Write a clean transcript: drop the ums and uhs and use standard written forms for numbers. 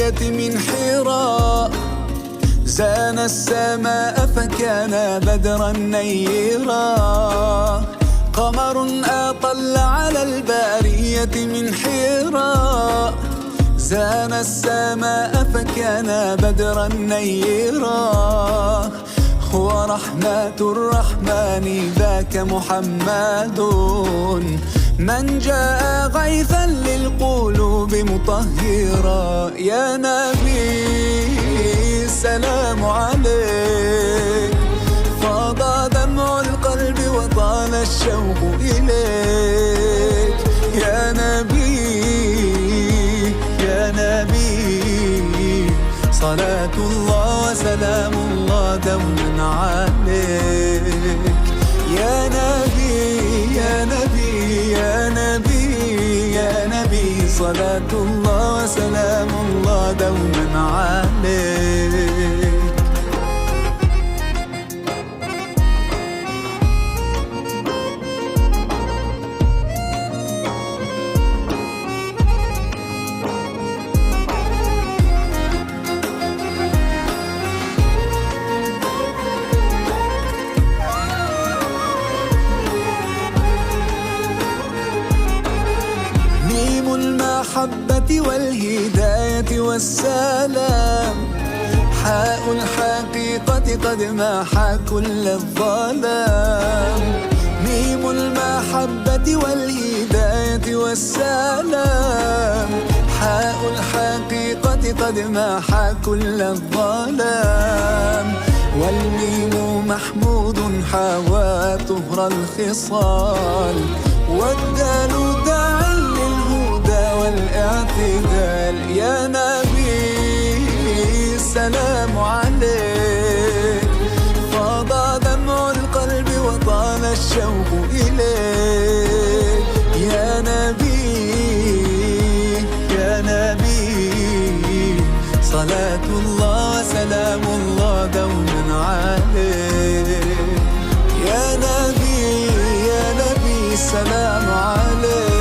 البارية من حراء، زان السماء فكان بدرا نيرا. قمر أطل على البارية من حراء، زان السماء فكان بدرا نيرا. هو رحمة الرحمن ذاك محمد، من جاء غيثا للقلوب مطهرا. يا نبي السلام عليك، فاض دمع القلب وطال الشوق إليك. يا نبي يا نبي، صلاة الله وسلام الله دوما عليك. يا نبي يا نبي يا نبي يا نبي، صلاة الله وسلام الله دوما عليك. ميم المحبة والهداية والسلام، حاء الحقيقة قد محى كل الظلام. ميم المحبة والهداية والسلام، حاء الحقيقة قد محى كل الظلام. والميم محمود حوى طهر الخصال، والدال داع للهدى والاعتدال. يا نبي السلام عليك، فاض دمع القلب وطال الشوق إليك. يا نبي يا نبي، صلاة الله وسلام الله دوما عليك. يا نبي يا نبي، السلام عليك.